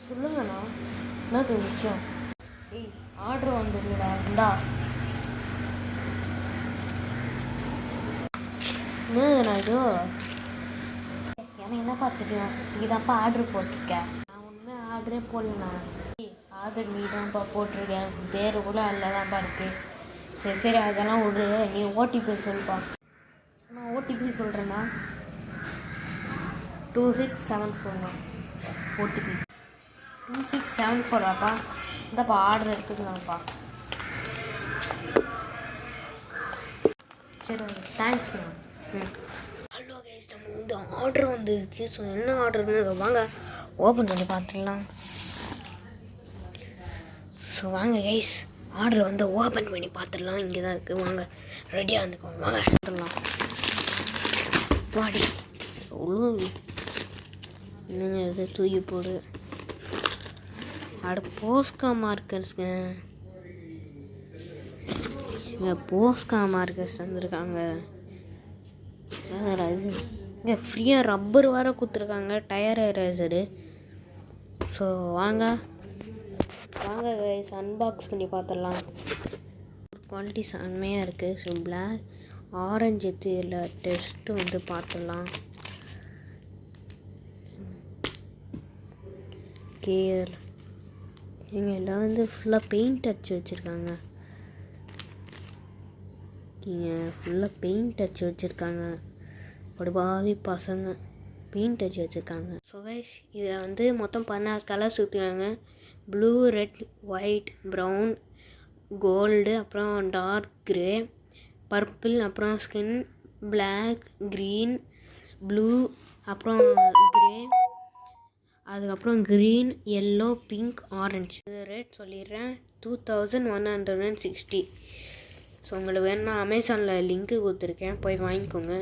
சொல்லுங்கண்ணா, என்னது விஷயம்? ஆர்டர் வந்துருக்குடா, இந்தா. என்னதுண்ணா இது? எனக்கு என்னப்பா தெரியும், நீ தான்ப்பா ஆர்டர் போட்டிருக்கேன். நான் ஒன்றுமே ஆர்டரே போடலண்ணா. ஆர்டர் நீ தான்ப்பா போட்டிருக்கேன், பேர் கூட அதில் தான்ப்பா இருக்குது. சரி அதெல்லாம் விடு, நீ ஓடிபி சொல்லுப்பா. நான் ஓடிபி சொல்கிறேண்ணா, 2674 ஓடிபி. 2674 இந்தப்பா ஆர்டர் எடுத்துக்கலாம்ப்பா. சரி ஓகே, தேங்க்ஸ்ண்ணா. ஹலோ கைஸ், நம்ம வந்து ஆர்டர் வந்துருக்கு. ஸோ என்ன ஆர்டர்னு வாங்க ஓப்பன் பண்ணி பார்த்துடலாம். ஸோ வாங்க கைஸ், ஆர்டர் வந்து ஓப்பன் பண்ணி பார்த்துடலாம். இங்கே தான் இருக்குது, வாங்க ரெடியாக இருந்துக்கோங்க, வாங்க பார்த்துடலாம். வாடி எவ்வளோ என்னங்க இது, தூக்கி போடு. போஸ்கா மார்க்கர்ஸ்ங்க, இங்கே போஸ்கா மார்க்கர்ஸ் வந்துருக்காங்க. இது இங்கே ஃப்ரீயாக ரப்பர் வேறு கொடுத்துருக்காங்க, டயர் எரேசரு. ஸோ வாங்க கைஸ், அன்பாக்ஸ் பண்ணி பார்த்துடலாம். குவாலிட்டி செம்மையாக இருக்குது. ஸோ பிளாக் ஆரஞ்சு எடுத்து எல்லா டெஸ்ட்டும் வந்து பார்த்துடலாம். கேர் இங்கே எல்லாம் வந்து ஃபுல்லாக பெயிண்ட் அடிச்சு வச்சுருக்காங்க. இங்கே ஃபுல்லாக பெயிண்ட் அடிச்சு வச்சுருக்காங்க. படுபாவி பசங்க பெயிண்ட் அடிச்சு வச்சுருக்காங்க. ஸோ கைஸ், இதில் வந்து மொத்தம் 16 கலர்ஸ் ஊற்றுக்காங்க. Blue, red, white, brown, gold, அப்புறம் டார்க் க்ரே, பர்பிள், அப்புறம் ஸ்கின், பிளாக், க்ரீன், ப்ளூ, அப்புறம் க்ரே, அதுக்கப்புறம் க்ரீன், எல்லோ, பிங்க், ஆரஞ்சு. இது ரேட் சொல்லிடுறேன், 2160. ஸோ உங்களுக்கு வேணுன்னா அமேசானில் லிங்க்கு கொடுத்துருக்கேன், போய் வாங்கிக்கோங்க.